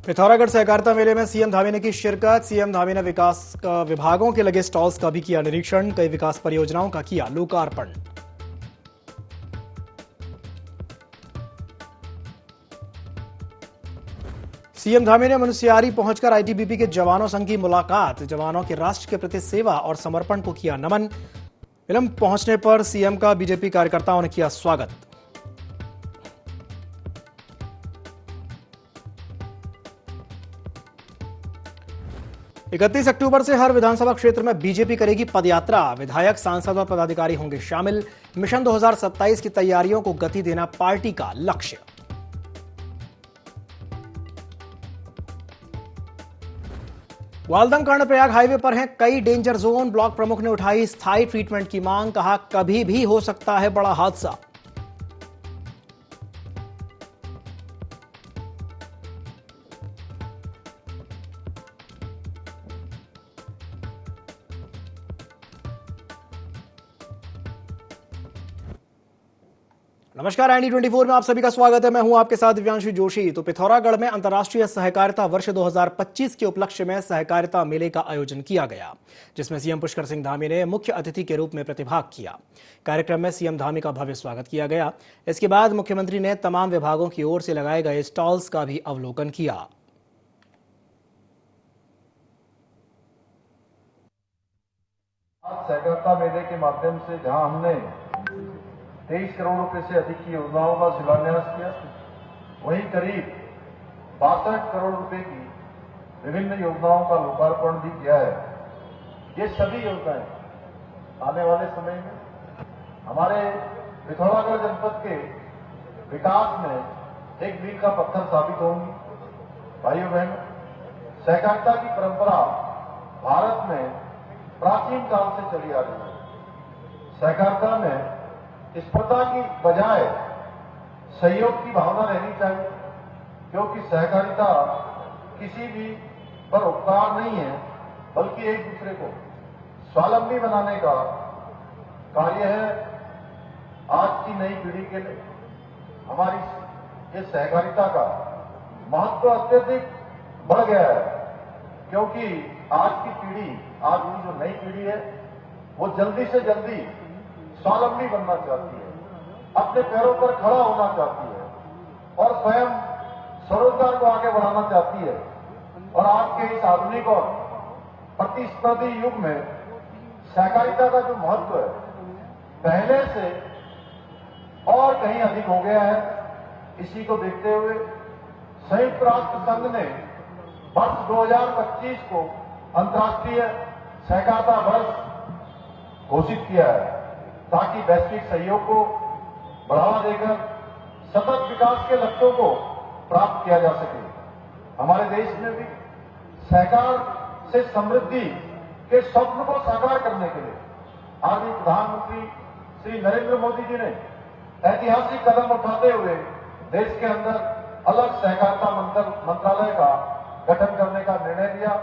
पिथौरागढ़ सहकारिता मेले में सीएम धामी ने की शिरकत। सीएम धामी ने विकास विभागों के लगे स्टॉल्स का भी किया निरीक्षण। कई विकास परियोजनाओं का किया लोकार्पण। सीएम धामी ने मुनस्यारी पहुंचकर आईटीबीपी के जवानों संग की मुलाकात। जवानों के राष्ट्र के प्रति सेवा और समर्पण को किया नमन। विलंब पहुंचने पर सीएम का बीजेपी कार्यकर्ताओं ने किया स्वागत। इकतीस अक्टूबर से हर विधानसभा क्षेत्र में बीजेपी करेगी पदयात्रा। विधायक, सांसद और पदाधिकारी होंगे शामिल। मिशन 2027 की तैयारियों को गति देना पार्टी का लक्ष्य। ग्वालदम कर्णप्रयाग हाईवे पर हैं कई डेंजर जोन। ब्लॉक प्रमुख ने उठाई स्थायी ट्रीटमेंट की मांग। कहा, कभी भी हो सकता है बड़ा हादसा। नमस्कार, एनडी 24 में आप सभी का स्वागत है। मैं हूं आपके साथ दिव्यांशु जोशी। तो पिथौरागढ़ में अंतर्राष्ट्रीय सहकारिता वर्ष 2025 के उपलक्ष्य में सहकारिता मेले का आयोजन किया गया, जिसमें सीएम पुष्कर सिंह धामी ने मुख्य अतिथि के रूप में प्रतिभाग किया। कार्यक्रम में सीएम धामी का भव्य स्वागत किया गया। इसके बाद मुख्यमंत्री ने तमाम विभागों की ओर से लगाए गए स्टॉल्स का भी अवलोकन किया। सहकारिता मेले के माध्यम से जहां हमने 23 करोड़ रुपए से अधिक की योजनाओं का शिलान्यास किया, वहीं करीब 62 करोड़ रुपए की विभिन्न योजनाओं का लोकार्पण भी किया है। ये सभी योजनाएं आने वाले समय में हमारे पिथौरागढ़ जनपद के विकास में एक मील का पत्थर साबित होंगी। भाइयों बहनों, सहकारिता की परंपरा भारत में प्राचीन काल से चली आ रही है। सहकारिता में स्पर्धा की बजाय सहयोग की भावना रहनी चाहिए, क्योंकि सहकारिता किसी भी पर उपकार नहीं है, बल्कि एक दूसरे को स्वावलंबी बनाने का कार्य है। आज की नई पीढ़ी के लिए हमारी ये सहकारिता का महत्व अत्यधिक बढ़ गया है, क्योंकि आज की पीढ़ी, आज की जो नई पीढ़ी है, वो जल्दी से जल्दी स्वावलंबी बनना चाहती है, अपने पैरों पर खड़ा होना चाहती है और स्वयं स्वरोजगार को आगे बढ़ाना चाहती है। और आज के इस आधुनिक और प्रतिस्पर्धी युग में सहकारिता का जो महत्व है, पहले से और कहीं अधिक हो गया है। इसी को देखते हुए संयुक्त राष्ट्र संघ ने वर्ष 2025 को अंतर्राष्ट्रीय सहकारिता वर्ष घोषित किया है, ताकि वैश्विक सहयोग को बढ़ावा देकर सतत विकास के लक्ष्यों को प्राप्त किया जा सके। हमारे देश में भी सहकार से समृद्धि के स्वप्न को साकार करने के लिए आदरणीय प्रधानमंत्री श्री नरेंद्र मोदी जी ने ऐतिहासिक कदम उठाते हुए देश के अंदर अलग सहकारिता मंत्रालय का गठन करने का निर्णय लिया।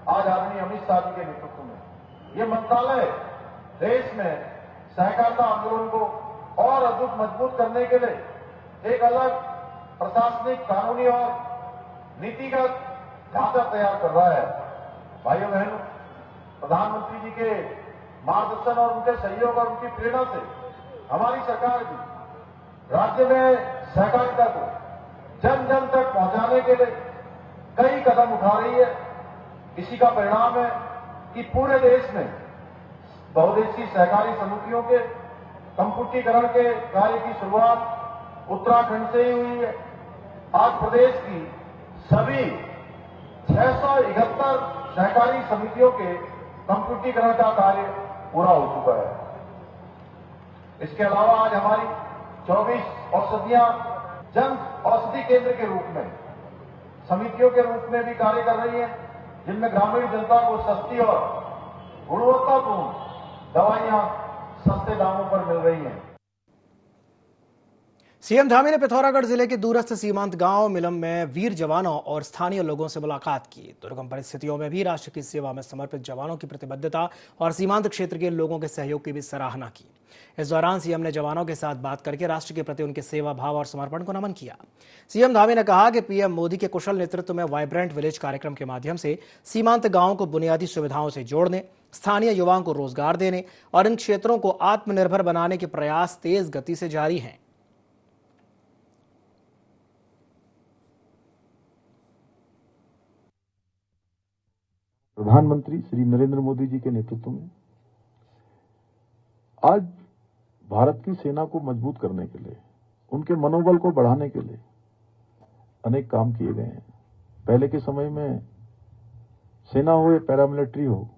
आज आदरणीय अमित शाह जी के नेतृत्व में ये मंत्रालय देश में सहकारिता आंदोलन को और अधिक मजबूत करने के लिए एक अलग प्रशासनिक, कानूनी और नीतिगत ढांचा तैयार कर रहा है। भाइयों बहनों, प्रधानमंत्री जी के मार्गदर्शन और उनके सहयोग और उनकी प्रेरणा से हमारी सरकार भी राज्य में सहकारिता को जन जन तक पहुंचाने के लिए कई कदम उठा रही है। इसी का परिणाम है कि पूरे देश में बहुउद्देशीय सहकारी समितियों के कंप्यूटरीकरण के कार्य की शुरुआत उत्तराखंड से ही हुई है। आज प्रदेश की सभी 671 सहकारी समितियों के कंप्यूटरीकरण का कार्य पूरा हो चुका है। इसके अलावा आज हमारी 24 औषधियां जन औषधि केंद्र के रूप में, समितियों के रूप में भी कार्य कर रही है, जिनमें ग्रामीण जनता को सस्ती और गुणवत्तापूर्ण दवाइयां सस्ते दामों पर मिल रही हैं। सीएम धामी ने पिथौरागढ़ जिले के दूरस्थ सीमांत गांव मिलम में वीर जवानों और स्थानीय लोगों से मुलाकात की। दुर्गम परिस्थितियों में भी राष्ट्र की सेवा में समर्पित जवानों की प्रतिबद्धता और सीमांत क्षेत्र के लोगों के सहयोग की भी सराहना की। इस दौरान सीएम ने जवानों के साथ बात करके राष्ट्र के प्रति उनके सेवा भाव और समर्पण को नमन किया। सीएम धामी ने कहा कि पीएम मोदी के कुशल नेतृत्व में वाइब्रेंट विलेज कार्यक्रम के माध्यम से सीमांत गांवों को बुनियादी सुविधाओं से जोड़ने, स्थानीय युवाओं को रोजगार देने और इन क्षेत्रों को आत्मनिर्भर बनाने के प्रयास तेज गति से जारी हैं। प्रधानमंत्री श्री नरेंद्र मोदी जी के नेतृत्व में आज भारत की सेना को मजबूत करने के लिए, उनके मनोबल को बढ़ाने के लिए अनेक काम किए गए हैं। पहले के समय में सेना हो या पैरामिलिट्री हो,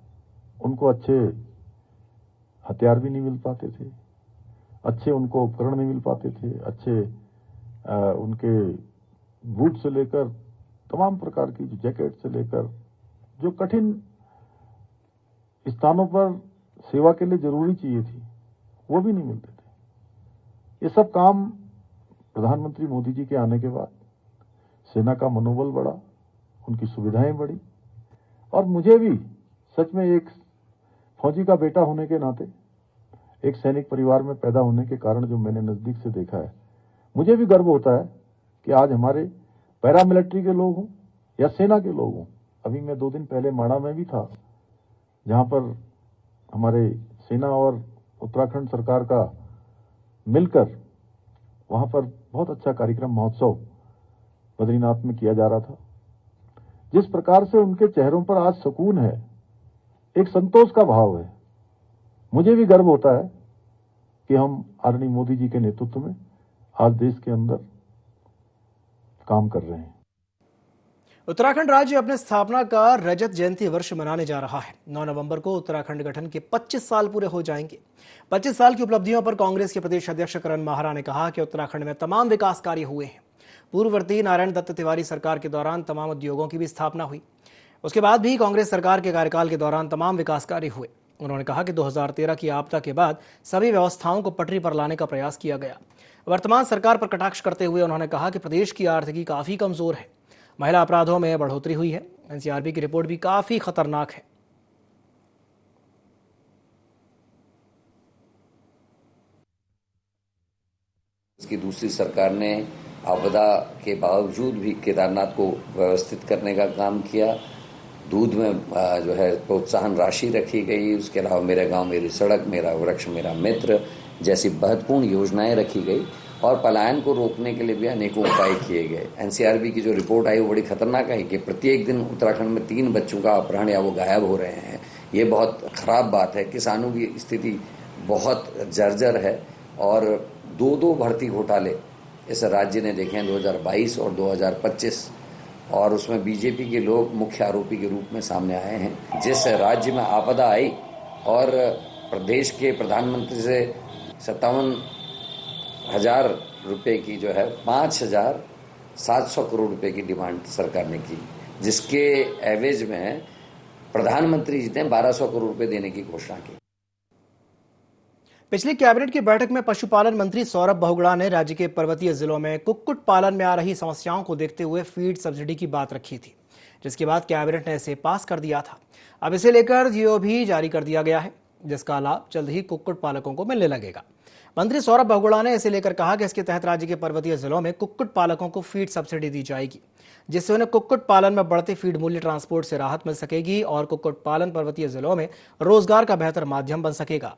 उनको अच्छे हथियार भी नहीं मिल पाते थे, अच्छे उनको उपकरण नहीं मिल पाते थे, अच्छे उनके बूट से लेकर तमाम प्रकार की जैकेट से लेकर जो कठिन स्थानों पर सेवा के लिए जरूरी चीजें थी, वो भी नहीं मिलते थे। ये सब काम प्रधानमंत्री मोदी जी के आने के बाद सेना का मनोबल बढ़ा, उनकी सुविधाएं बढ़ी और मुझे भी सच में एक फौजी का बेटा होने के नाते, एक सैनिक परिवार में पैदा होने के कारण जो मैंने नजदीक से देखा है, मुझे भी गर्व होता है कि आज हमारे पैरामिलिट्री के लोग हों या सेना के लोग हों। अभी मैं 2 दिन पहले माड़ा में भी था, जहां पर हमारे सेना और उत्तराखंड सरकार का मिलकर वहां पर बहुत अच्छा कार्यक्रम महोत्सव बद्रीनाथ में किया जा रहा था। जिस प्रकार से उनके चेहरों पर आज सुकून है, एक संतोष का भाव है, मुझे भी गर्व होता है कि हम आदरणीय मोदी जी के नेतृत्व में आज देश के अंदर काम कर रहे हैं। उत्तराखंड राज्य अपने स्थापना का रजत जयंती वर्ष मनाने जा रहा है। 9 नवंबर को उत्तराखंड गठन के 25 साल पूरे हो जाएंगे। 25 साल की उपलब्धियों पर कांग्रेस के प्रदेश अध्यक्ष करण माहरा ने कहा कि उत्तराखंड में तमाम विकास कार्य हुए हैं। पूर्ववर्ती नारायण दत्त तिवारी सरकार के दौरान तमाम उद्योगों की भी स्थापना हुई। उसके बाद भी कांग्रेस सरकार के कार्यकाल के दौरान तमाम विकास कार्य हुए। उन्होंने कहा कि 2013 की आपदा के बाद सभी व्यवस्थाओं को पटरी पर लाने का प्रयास किया गया। वर्तमान सरकार पर कटाक्ष करते हुए उन्होंने कहा कि प्रदेश की आर्थिकी काफी कमजोर है, महिला अपराधों में बढ़ोतरी हुई है, एनसीआरबी की रिपोर्ट भी काफी खतरनाक है। इसकी दूसरी सरकार ने आपदा के बावजूद भी केदारनाथ को व्यवस्थित करने का काम किया। दूध में जो है प्रोत्साहन राशि रखी गई। उसके अलावा मेरे गांव मेरी सड़क, मेरा वृक्ष मेरा मित्र जैसी महत्वपूर्ण योजनाएं रखी गई और पलायन को रोकने के लिए भी अनेकों उपाय किए गए। एनसीआरबी की जो रिपोर्ट आई वो बड़ी खतरनाक है कि प्रत्येक दिन उत्तराखंड में 3 बच्चों का अपहरण या वो गायब हो रहे हैं। ये बहुत खराब बात है। किसानों की स्थिति बहुत जर्जर है और 2 भर्ती घोटाले इस राज्य ने देखे हैं, 2022 और 2025, और उसमें बीजेपी के लोग मुख्य आरोपी के रूप में सामने आए हैं। जिस राज्य में आपदा आई और प्रदेश के प्रधानमंत्री से 57,000 रुपये की जो है 5,700 करोड़ रुपए की डिमांड सरकार ने की, जिसके एवरेज में प्रधानमंत्री जी ने 1,200 करोड़ रुपए देने की घोषणा की। पिछली कैबिनेट की बैठक में पशुपालन मंत्री सौरभ बहुगुणा ने राज्य के पर्वतीय जिलों में कुक्कुट पालन में आ रही समस्याओं को देखते हुए फीड सब्सिडी की बात रखी थी, जिसके बाद कैबिनेट ने इसे पास कर दिया था। अब इसे लेकर जीओ भी जारी कर दिया गया है, जिसका लाभ जल्द ही कुक्कुट पालकों को मिलने लगेगा। मंत्री सौरभ बहुगुणा ने इसे लेकर कहा कि इसके तहत राज्य के पर्वतीय जिलों में कुक्कुट पालकों को फीड सब्सिडी दी जाएगी, जिससे उन्हें कुक्कुट पालन में बढ़ते फीड मूल्य ट्रांसपोर्ट से राहत मिल सकेगी और कुक्कुट पालन पर्वतीय जिलों में रोजगार का बेहतर माध्यम बन सकेगा।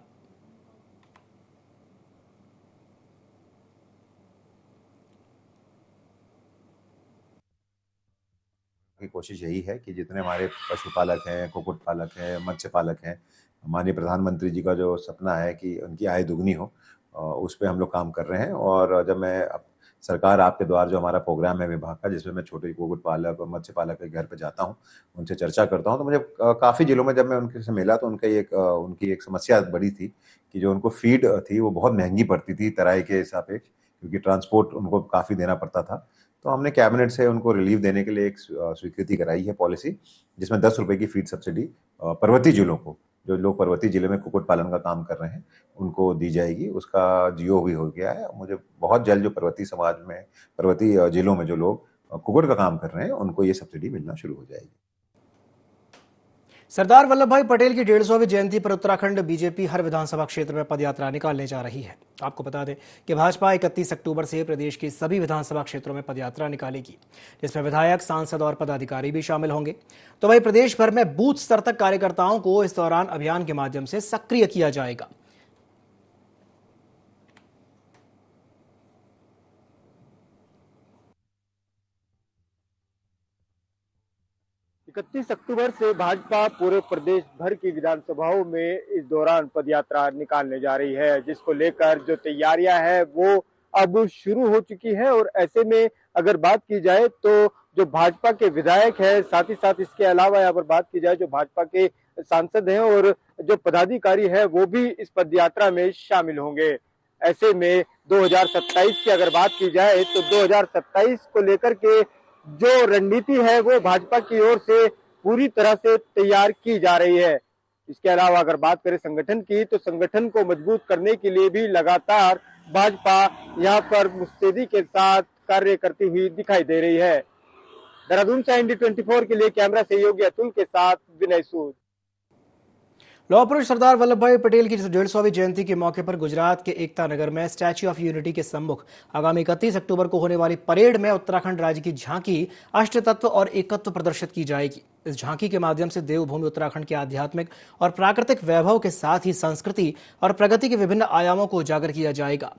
की कोशिश यही है कि जितने हमारे पशुपालक हैं, कुक्कुट पालक हैं, मत्स्य पालक हैं, माननीय प्रधानमंत्री जी का जो सपना है कि उनकी आय दुगनी हो, उस पर हम लोग काम कर रहे हैं। और जब मैं सरकार आपके द्वार जो हमारा प्रोग्राम है विभाग का, जिसमें मैं छोटे कुक्कुट पालक और मत्स्य पालक के घर पे जाता हूँ, उनसे चर्चा करता हूँ, तो मुझे काफ़ी जिलों में जब मैं उनके से मिला तो उनकी एक समस्या बड़ी थी कि जो उनको फीड थी वो बहुत महंगी पड़ती थी तराई के सापेक्ष, क्योंकि ट्रांसपोर्ट उनको काफ़ी देना पड़ता था। तो हमने कैबिनेट से उनको रिलीफ देने के लिए एक स्वीकृति कराई है पॉलिसी, जिसमें 10 रुपए की फीड सब्सिडी पर्वतीय जिलों को जो लोग पर्वतीय जिले में कुक्कुट पालन का काम कर रहे हैं उनको दी जाएगी। उसका जियो भी हो गया है। मुझे बहुत जल्द जो पर्वतीय समाज में, पर्वतीय जिलों में जो लोग कुक्कुट का काम कर रहे हैं उनको ये सब्सिडी मिलना शुरू हो जाएगी। सरदार वल्लभ भाई पटेल की 150वीं जयंती पर उत्तराखंड बीजेपी हर विधानसभा क्षेत्र में पदयात्रा निकालने जा रही है। आपको बता दें कि भाजपा 31 अक्टूबर से प्रदेश की सभी विधानसभा क्षेत्रों में पदयात्रा निकालेगी, जिसमें विधायक, सांसद और पदाधिकारी भी शामिल होंगे। तो वहीं प्रदेश भर में बूथ स्तर तक कार्यकर्ताओं को इस दौरान अभियान के माध्यम से सक्रिय किया जाएगा। 31 अक्टूबर से भाजपा पूरे प्रदेश भर की विधानसभाओं में इस दौरान पदयात्रा निकालने जा रही है, जिसको लेकर जो तैयारियां हैं वो अब शुरू हो चुकी है। और ऐसे में अगर बात की जाए तो जो भाजपा के विधायक है, साथ ही साथ इसके अलावा यहाँ पर बात की जाए जो भाजपा के सांसद हैं और जो पदाधिकारी है वो भी इस पदयात्रा में शामिल होंगे। ऐसे में 2027 की अगर बात की जाए तो 2027 को लेकर के जो रणनीति है वो भाजपा की ओर से पूरी तरह से तैयार की जा रही है। इसके अलावा अगर बात करें संगठन की तो संगठन को मजबूत करने के लिए भी लगातार भाजपा यहाँ पर मुस्तैदी के साथ कार्य करती हुई दिखाई दे रही है। देहरादून से ND24 के लिए कैमरा सहयोगी अतुल के साथ विनय सूद। लौह पुरुष सरदार वल्लभ भाई पटेल की 150वीं जयंती के मौके पर गुजरात के एकता नगर में स्टैच्यू ऑफ यूनिटी के सम्मुख आगामी 31 अक्टूबर को होने वाली परेड में उत्तराखंड राज्य की झांकी अष्ट तत्व और एकत्व प्रदर्शित की जाएगी। इस झांकी के माध्यम से देवभूमि उत्तराखंड के आध्यात्मिक और प्राकृतिक वैभव के साथ ही संस्कृति और प्रगति के विभिन्न आयामों को उजागर किया जाएगा।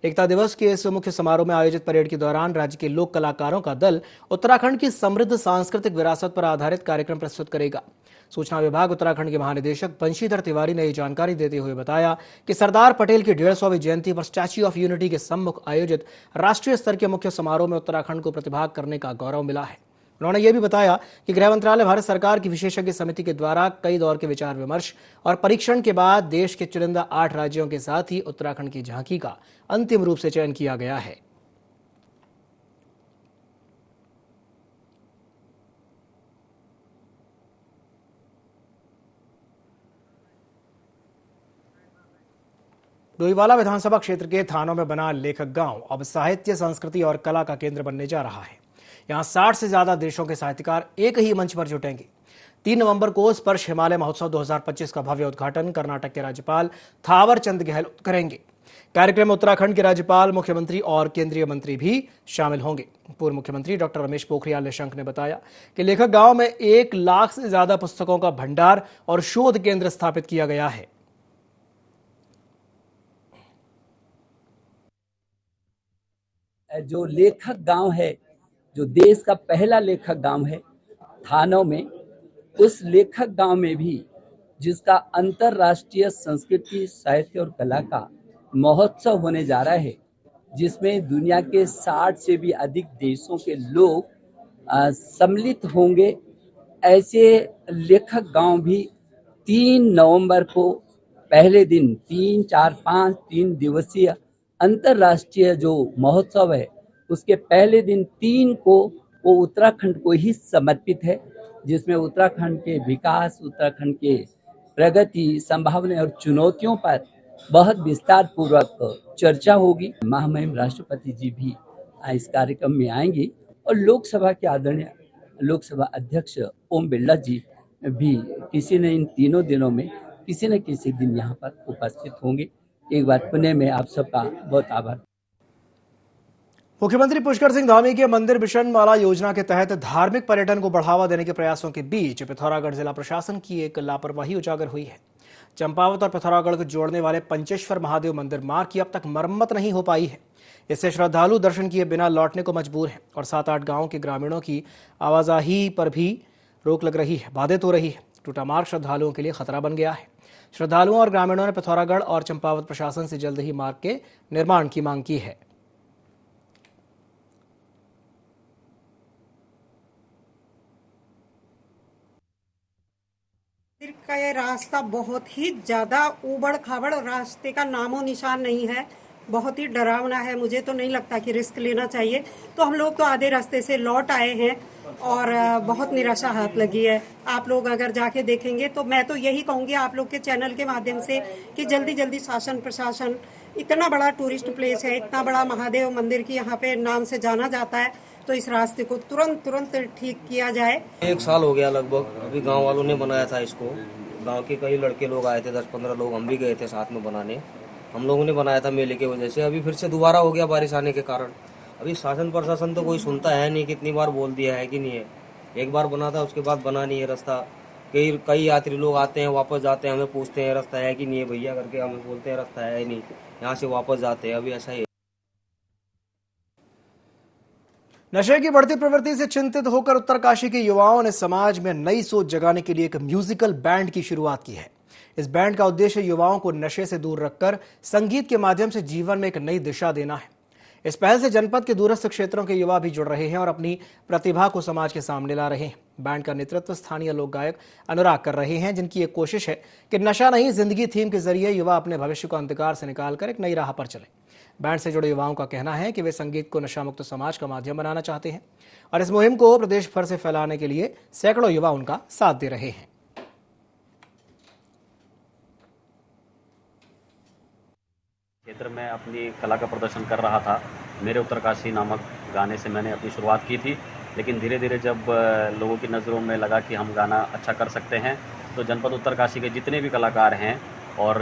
एकता दिवस के इस मुख्य समारोह में आयोजित परेड के दौरान राज्य के लोक कलाकारों का दल उत्तराखंड की समृद्ध सांस्कृतिक विरासत पर आधारित कार्यक्रम प्रस्तुत करेगा। सूचना विभाग उत्तराखंड के महानिदेशक बंशीधर तिवारी ने जानकारी देते हुए बताया कि सरदार पटेल की 150वीं जयंती पर स्टैच्यू ऑफ यूनिटी के सम्मुख आयोजित राष्ट्रीय स्तर के मुख्य समारोह में उत्तराखंड को प्रतिभाग करने का गौरव मिला है। उन्होंने यह भी बताया कि गृह मंत्रालय भारत सरकार की विशेषज्ञ समिति के द्वारा कई दौर के विचार विमर्श और परीक्षण के बाद देश के चुनिंदा 8 राज्यों के साथ ही उत्तराखंड की झांकी का अंतिम रूप से चयन किया गया है। डोईवाला विधानसभा क्षेत्र के थानों में बना लेखक गांव अब साहित्य, संस्कृति और कला का केंद्र बनने जा रहा है। यहां 60 से ज्यादा देशों के साहित्यकार एक ही मंच पर जुटेंगे। 3 नवंबर को स्पर्श हिमालय महोत्सव 2025 का भव्य उद्घाटन कर्नाटक के राज्यपाल थावर चंद गहलोत करेंगे। कार्यक्रम में उत्तराखंड के राज्यपाल, मुख्यमंत्री और केंद्रीय मंत्री भी शामिल होंगे। पूर्व मुख्यमंत्री डॉक्टर रमेश पोखरियाल निशंक ने बताया कि लेखक गांव में 1 लाख से ज्यादा पुस्तकों का भंडार और शोध केंद्र स्थापित किया गया है। जो लेखक गांव है, जो देश का पहला लेखक गांव है थानों में, उस लेखक गांव में भी जिसका अंतर्राष्ट्रीय संस्कृति, साहित्य और कला का महोत्सव होने जा रहा है, जिसमें दुनिया के 60 से भी अधिक देशों के लोग सम्मिलित होंगे। ऐसे लेखक गांव भी 3 नवंबर को पहले दिन 3 दिवसीय अंतर्राष्ट्रीय जो महोत्सव है उसके पहले दिन 3 को वो उत्तराखंड को ही समर्पित है, जिसमें उत्तराखंड के विकास, उत्तराखंड के प्रगति, संभावना और चुनौतियों पर बहुत विस्तार पूर्वक चर्चा होगी। महामहिम राष्ट्रपति जी भी इस कार्यक्रम में आएंगे और लोकसभा के आदरणीय लोकसभा अध्यक्ष ओम बिरला जी भी इन तीनों दिनों में किसी न किसी दिन यहाँ पर उपस्थित होंगे। एक बार पुणे में आप सबका बहुत आभार। मुख्यमंत्री पुष्कर सिंह धामी के मंदिर मिशन माला योजना के तहत धार्मिक पर्यटन को बढ़ावा देने के प्रयासों के बीच पिथौरागढ़ जिला प्रशासन की एक लापरवाही उजागर हुई है। चंपावत और पिथौरागढ़ को जोड़ने वाले पंचेश्वर महादेव मंदिर मार्ग की अब तक मरम्मत नहीं हो पाई है। इससे श्रद्धालु दर्शन किए बिना लौटने को मजबूर हैं और 7-8 गांवों के ग्रामीणों की आवाजाही पर भी रोक लग रही है, बाधित हो रही है। टूटा मार्ग श्रद्धालुओं के लिए खतरा बन गया है। श्रद्धालुओं और ग्रामीणों ने पिथौरागढ़ और चंपावत प्रशासन से जल्द ही मार्ग के निर्माण की मांग की है। का ये रास्ता बहुत ही ज्यादा उबड़ खाबड़, रास्ते का नामो निशान नहीं है। बहुत ही डरावना है। मुझे तो नहीं लगता कि रिस्क लेना चाहिए। तो हम लोग तो आधे रास्ते से लौट आए हैं और बहुत निराशा हाथ लगी है। आप लोग अगर जाके देखेंगे तो मैं तो यही कहूँगी आप लोग के चैनल के माध्यम से कि जल्दी जल्दी शासन प्रशासन, इतना बड़ा टूरिस्ट प्लेस है, इतना बड़ा महादेव मंदिर की यहाँ पे नाम से जाना जाता है, तो इस रास्ते को तुरंत तुरंत ठीक किया जाए। 1 साल हो गया लगभग, अभी गांव वालों ने बनाया था इसको। गांव के कई लड़के लोग आए थे, 10-15 लोग, हम भी गए थे साथ में बनाने। हम लोगों ने बनाया था मेले की वजह से। अभी फिर से दोबारा हो गया बारिश आने के कारण। अभी शासन प्रशासन तो कोई सुनता है नहीं, कितनी बार बोल दिया है कि नहीं है। एक बार बना था, उसके बाद बना नहीं है रास्ता। कई कई यात्री लोग आते हैं, वापस जाते हैं, हमें पूछते हैं रास्ता है कि नहीं है भैया करके, हमें बोलते हैं रास्ता है नहीं, यहाँ से वापस जाते हैं। अभी ऐसा ही है। नशे की बढ़ती प्रवृत्ति से चिंतित होकर उत्तरकाशी के युवाओं ने समाज में नई सोच जगाने के लिए एक म्यूजिकल बैंड की शुरुआत की है। इस बैंड का उद्देश्य युवाओं को नशे से दूर रखकर संगीत के माध्यम से जीवन में एक नई दिशा देना है। इस पहल से जनपद के दूरस्थ क्षेत्रों के युवा भी जुड़ रहे हैं और अपनी प्रतिभा को समाज के सामने ला रहे हैं। बैंड का नेतृत्व स्थानीय लोक गायक अनुराग कर रहे हैं, जिनकी एक कोशिश है कि नशा नहीं जिंदगी थीम के जरिए युवा अपने भविष्य को अंधकार से निकालकर एक नई राह पर चले। बैंड से जुड़े युवाओं का कहना है कि वे संगीत को नशा मुक्त समाज का माध्यम बनाना चाहते हैं और इस मुहिम को प्रदेश भर से फैलाने के लिए सैकड़ों युवा उनका साथ दे रहे हैं। क्षेत्र में अपनी कला का प्रदर्शन कर रहा था। मेरे उत्तरकाशी नामक गाने से मैंने अपनी शुरुआत की थी, लेकिन धीरे धीरे जब लोगों की नज़रों में लगा कि हम गाना अच्छा कर सकते हैं, तो जनपद उत्तरकाशी के जितने भी कलाकार हैं और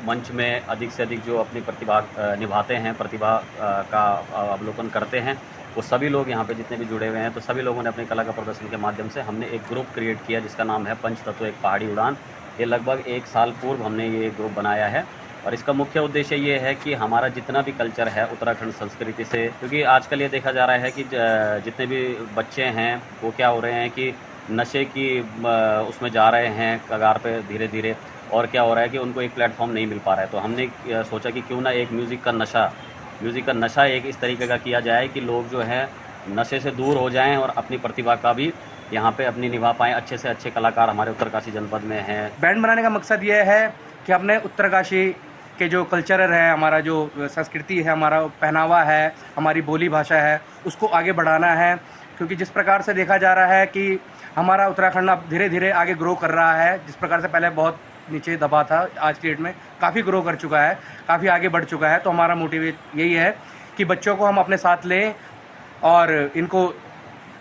मंच में अधिक से अधिक जो अपनी प्रतिभा निभाते हैं, प्रतिभा का अवलोकन करते हैं, वो सभी लोग यहाँ पे जितने भी जुड़े हुए हैं, तो सभी लोगों ने अपनी कला का प्रदर्शन के माध्यम से हमने एक ग्रुप क्रिएट किया जिसका नाम है पंच तत्व एक पहाड़ी उड़ान। ये लगभग 1 साल पूर्व हमने ये ग्रुप बनाया है और इसका मुख्य उद्देश्य ये है कि हमारा जितना भी कल्चर है उत्तराखंड संस्कृति से, क्योंकि आजकल ये देखा जा रहा है कि जितने भी बच्चे हैं वो क्या हो रहे हैं कि नशे की उसमें जा रहे हैं कगार पे धीरे धीरे, और क्या हो रहा है कि उनको एक प्लेटफॉर्म नहीं मिल पा रहा है। तो हमने सोचा कि क्यों ना एक म्यूज़िक का नशा एक इस तरीके का किया जाए कि लोग जो है नशे से दूर हो जाएं और अपनी प्रतिभा का भी यहाँ पे अपनी निभा पाएँ। अच्छे से अच्छे कलाकार हमारे उत्तरकाशी जनपद में हैं। बैंड बनाने का मकसद ये है कि अपने उत्तरकाशी के जो कल्चरल है, हमारा जो संस्कृति है, हमारा पहनावा है, हमारी बोली भाषा है, उसको आगे बढ़ाना है। क्योंकि जिस प्रकार से देखा जा रहा है कि हमारा उत्तराखंड अब धीरे धीरे आगे ग्रो कर रहा है, जिस प्रकार से पहले बहुत नीचे दबा था, आज की डेट में काफ़ी ग्रो कर चुका है, काफ़ी आगे बढ़ चुका है। तो हमारा मोटिव यही है कि बच्चों को हम अपने साथ लें और इनको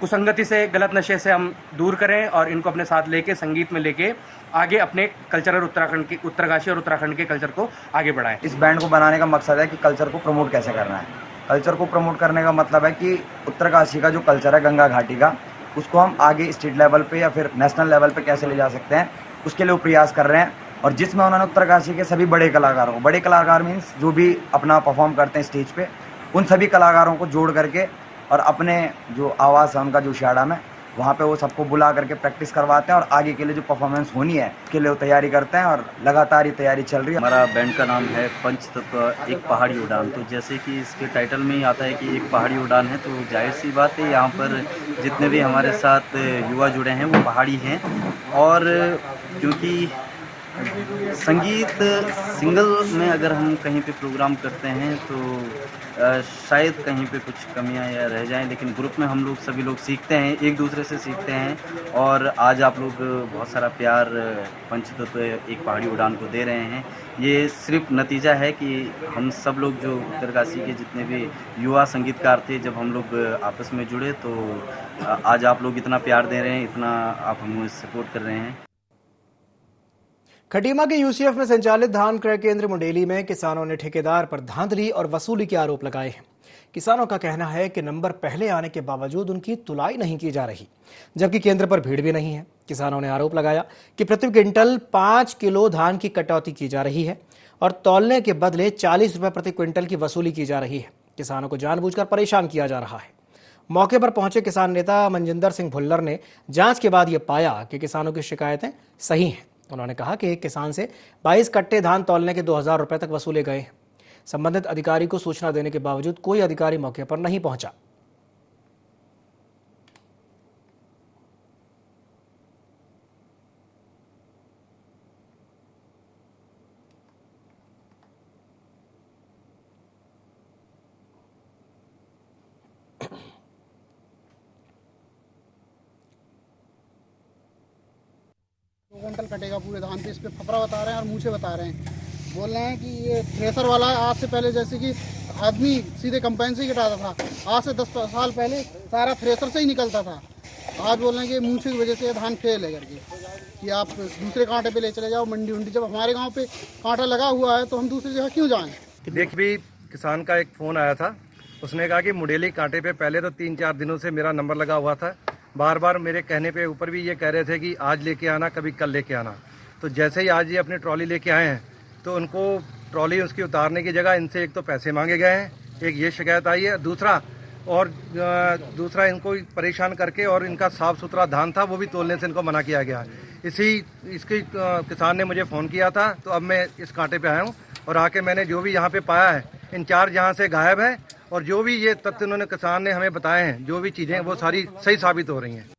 कुसंगति से, गलत नशे से हम दूर करें और इनको अपने साथ लेके संगीत में लेके आगे अपने कल्चरल उत्तरकाशी और उत्तराखंड के कल्चर को आगे बढ़ाएं। इस बैंड को बनाने का मकसद है कि कल्चर को प्रमोट कैसे करना है। कल्चर को प्रमोट करने का मतलब है कि उत्तरकाशी का जो कल्चर है गंगा घाटी का, उसको हम आगे स्टेट लेवल पे या फिर नेशनल लेवल पे कैसे ले जा सकते हैं, उसके लिए वो प्रयास कर रहे हैं। और जिसमें उन्होंने उत्तरकाशी के सभी बड़े कलाकार मीन्स जो भी अपना परफॉर्म करते हैं स्टेज पे, उन सभी कलाकारों को जोड़ करके और अपने जो आवाज़ है उनका जो शाड़ा में, वहाँ पे वो सबको बुला करके प्रैक्टिस करवाते हैं और आगे के लिए जो परफॉर्मेंस होनी है उसके लिए वो तैयारी करते हैं और लगातार ये तैयारी चल रही है। हमारा बैंड का नाम है पंच तत्व एक पहाड़ी उड़ान। तो जैसे कि इसके टाइटल में ही आता है कि एक पहाड़ी उड़ान है, तो जाहिर सी बात है यहाँ पर जितने भी हमारे साथ युवा जुड़े हैं वो पहाड़ी हैं। और क्योंकि संगीत सिंगल में अगर हम कहीं पे प्रोग्राम करते हैं तो शायद कहीं पे कुछ कमियां या रह जाएं, लेकिन ग्रुप में हम लोग सभी लोग सीखते हैं, एक दूसरे से सीखते हैं। और आज आप लोग बहुत सारा प्यार पंचतत्व एक पहाड़ी उड़ान को दे रहे हैं। ये सिर्फ नतीजा है कि हम सब लोग जो उत्तरकाशी के जितने भी युवा संगीतकार थे, जब हम लोग आपस में जुड़े तो आज आप लोग इतना प्यार दे रहे हैं, इतना आप हमें सपोर्ट कर रहे हैं। खटीमा के यूसीएफ में संचालित धान क्रय केंद्र मुंडेली में किसानों ने ठेकेदार पर धांधली और वसूली के आरोप लगाए हैं। किसानों का कहना है कि नंबर पहले आने के बावजूद उनकी तुलाई नहीं की जा रही, जबकि केंद्र पर भीड़ भी नहीं है। किसानों ने आरोप लगाया कि प्रति क्विंटल 5 किलो धान की कटौती की जा रही है और तौलने के बदले 40 रुपये प्रति क्विंटल की वसूली की जा रही है। किसानों को जानबूझकर परेशान किया जा रहा है। मौके पर पहुंचे किसान नेता मनजिंदर सिंह भुल्लर ने जांच के बाद यह पाया कि किसानों की शिकायतें सही हैं। उन्होंने कहा कि एक किसान से 22 कट्टे धान तौलने के 2000 रुपए तक वसूले गए हैं। संबंधित अधिकारी को सूचना देने के बावजूद कोई अधिकारी मौके पर नहीं पहुंचा। कटेगा पूरे धान पे, इस पे फपरा बता रहे हैं और मूछे बता रहे हैं। बोल रहे हैं कि ये थ्रेसर वाला आज से पहले जैसे कि आदमी सीधे कंपाइन से ही कटाता था, आज से 10 साल पहले सारा थ्रेसर से ही निकलता था। आज बोल रहे हैं कि मूछे की वजह से धान फेल है करके, कि आप दूसरे कांटे पे ले चले जाओ मंडी उंडी। जब हमारे गांव पे कांटा लगा हुआ है तो हम दूसरी जगह क्यों जाएं? देखिए भी किसान का एक फ़ोन आया था, उसने कहा कि मुडेली कांटे पे पहले तो 3-4 दिनों से मेरा नंबर लगा हुआ था, बार बार मेरे कहने पे ऊपर भी ये कह रहे थे कि आज लेके आना, कभी कल लेके आना। तो जैसे ही आज ये अपनी ट्रॉली लेके आए हैं तो उनको ट्रॉली उसकी उतारने की जगह इनसे एक तो पैसे मांगे गए हैं, एक ये शिकायत आई है, दूसरा इनको परेशान करके और इनका साफ़ सुथरा धान था वो भी तोलने से इनको मना किया गया। इसकी किसान ने मुझे फ़ोन किया था, तो अब मैं इस कांटे पे आया हूँ और आके मैंने जो भी यहाँ पे पाया है, इंचार्ज यहाँ से गायब है और जो भी ये तथ्य उन्होंने किसान ने हमें बताए हैं, जो भी चीज़ें वो सारी सही साबित हो रही हैं।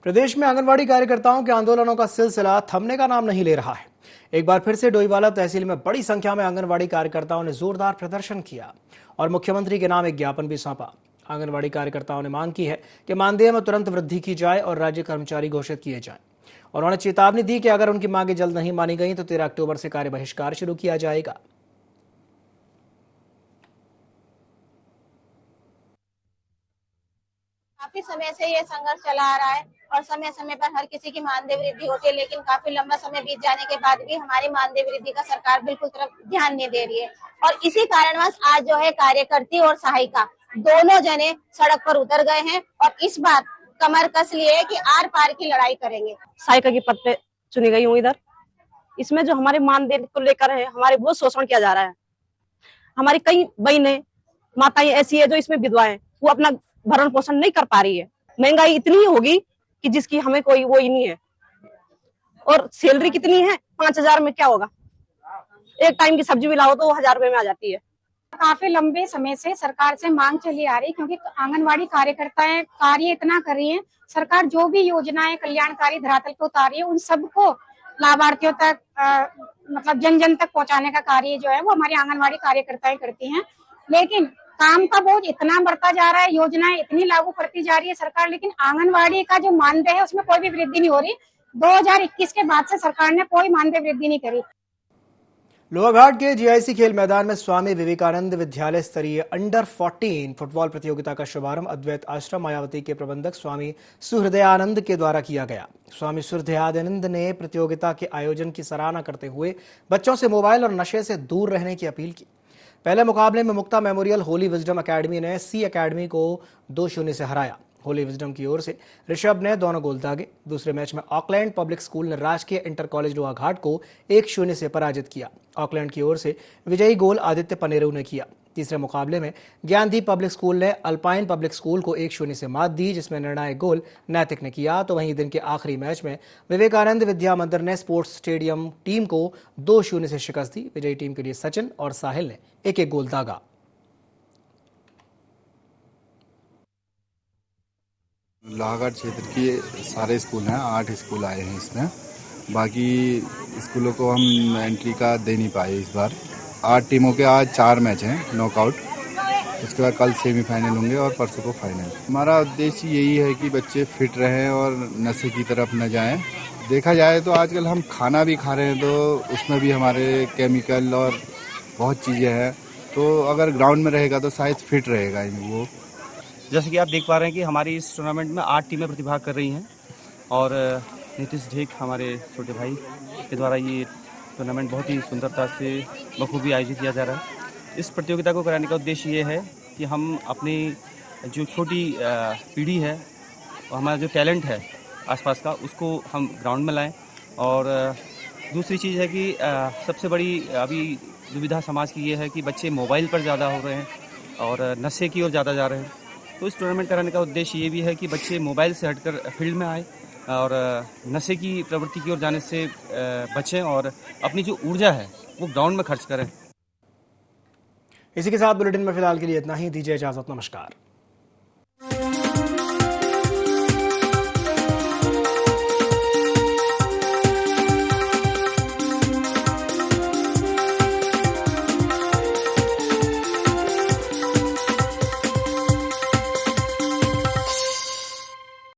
प्रदेश में आंगनबाड़ी कार्यकर्ताओं के आंदोलनों का सिलसिला थमने का नाम नहीं ले रहा है। एक बार फिर से डोईवाला तहसील में बड़ी संख्या में आंगनबाड़ी कार्यकर्ताओं ने जोरदार प्रदर्शन किया और मुख्यमंत्री के नाम एक ज्ञापन भी सौंपा। आंगनबाड़ी कार्यकर्ताओं ने मांग की है कि मानदेय में तुरंत वृद्धि की जाए और राज्य कर्मचारी घोषित किए जाएं। और उन्होंने चेतावनी दी कि अगर उनकी मांगें जल्द नहीं मानी गई तो 13 अक्टूबर से कार्य बहिष्कार शुरू किया जाएगा। काफी समय से ये संघर्ष चला आ रहा है और समय समय पर हर किसी की मानदेय वृद्धि होती है, लेकिन काफी लंबा समय बीत जाने के बाद भी हमारी मानदेय वृद्धि का सरकार बिल्कुल तरफ ध्यान नहीं दे रही है। और इसी कारणवश आज जो है कार्यकर्ती और सहायिका दोनों जने सड़क पर उतर गए हैं और इस बार कमर कस लिए कि आर पार की लड़ाई करेंगे। सहायिका के पद पे चुनी गई हूँ इधर। इसमें जो हमारे मानदेय को लेकर है, हमारे बहुत शोषण किया जा रहा है। हमारी कई बहनें माताएं ऐसी है जो इसमें विधवा है, वो अपना भरण पोषण नहीं कर पा रही है। महंगाई इतनी होगी कि जिसकी हमें कोई वो ही नहीं है। और सैलरी कितनी है, 5,000 में क्या होगा? एक टाइम की सब्जी भी लाओ तो 1,000 रुपए में आ जाती है। काफी लंबे समय से सरकार से मांग चली आ रही, क्योंकि आंगनवाड़ी कार्यकर्ताएं कार्य इतना कर रही हैं। सरकार जो भी योजनाएं कल्याणकारी धरातल पे उतार रही है, उन सबको लाभार्थियों तक मतलब जन जन तक पहुंचाने का कार्य जो है वो हमारी आंगनवाड़ी कार्यकर्ताएं करती हैं। लेकिन काम का बोझ इतना बढ़ता जा रहा है, योजनाएं इतनी लागू करती जा रही है सरकार, लेकिन आंगनवाड़ी का जो मानदेय है उसमें कोई भी वृद्धि नहीं हो रही। 2021 के बाद से सरकार ने कोई मानदेय वृद्धि नहीं करी। लोहाघाट के जीआईसी खेल मैदान में स्वामी विवेकानंद विद्यालय स्तरीय अंडर 14 फुटबॉल प्रतियोगिता का शुभारंभ अद्वैत आश्रम मायावती के प्रबंधक स्वामी सुहृदयानंद के द्वारा किया गया। स्वामी सुहृदयानंद ने प्रतियोगिता के आयोजन की सराहना करते हुए बच्चों से मोबाइल और नशे से दूर रहने की अपील की। पहले मुकाबले में मुक्ता मेमोरियल होली विजडम अकेडमी ने सी अकेडमी को 2-0 से हराया। होली विजडम की ओर से ऋषभ ने दोनों गोल दागे। दूसरे मैच में ऑकलैंड पब्लिक स्कूल ने राजकीय इंटर कॉलेज लोहाघाट को 1-0 से पराजित किया। ऑकलैंड की ओर से विजयी गोल आदित्य पनेरू ने किया। तीसरे मुकाबले में ज्ञानदीप पब्लिक स्कूल ने अल्पाइन पब्लिक स्कूल को 1-0 से मात दी, जिसमें निर्णायक गोल नैतिक ने किया। तो वहीं दिन के आखिरी मैच में विवेकानंद विद्या मंदिर ने स्पोर्ट्स स्टेडियम टीम को 2-0 से शिकस्त दी। विजयी टीम के लिए सचिन और साहिल ने एक-एक गोल दागा। लोहाघाट क्षेत्र के सारे स्कूल हैं, 8 स्कूल आए हैं इसमें। बाकी स्कूलों को हम एंट्री का दे नहीं पाए इस बार। 8 टीमों के आज 4 मैच हैं नॉकआउट, उसके बाद कल सेमीफाइनल होंगे और परसों को फाइनल। हमारा उद्देश्य यही है कि बच्चे फिट रहें और नशे की तरफ न जाएं। देखा जाए तो आजकल हम खाना भी खा रहे हैं तो उसमें भी हमारे केमिकल और बहुत चीज़ें हैं, तो अगर ग्राउंड में रहेगा तो शायद फिट रहेगा वो। जैसे कि आप देख पा रहे हैं कि हमारी इस टूर्नामेंट में 8 टीमें प्रतिभाग कर रही हैं और नीतीश ढेक हमारे छोटे भाई के द्वारा ये टूर्नामेंट बहुत ही सुंदरता से बखूबी आयोजित किया जा रहा है। इस प्रतियोगिता को कराने का उद्देश्य ये है कि हम अपनी जो छोटी पीढ़ी है और हमारा जो टैलेंट है आसपास का, उसको हम ग्राउंड में लाएं। और दूसरी चीज़ है कि सबसे बड़ी अभी दुविधा समाज की ये है कि बच्चे मोबाइल पर ज़्यादा हो रहे हैं और नशे की ओर ज़्यादा जा रहे हैं। तो इस टूर्नामेंट कराने का उद्देश्य ये भी है कि बच्चे मोबाइल से हटकर फील्ड में आए और नशे की प्रवृत्ति की ओर जाने से बचें और अपनी जो ऊर्जा है वो ग्राउंड में खर्च करें। इसी के साथ बुलेटिन में फिलहाल के लिए इतना ही। दीजिए इजाजत, नमस्कार।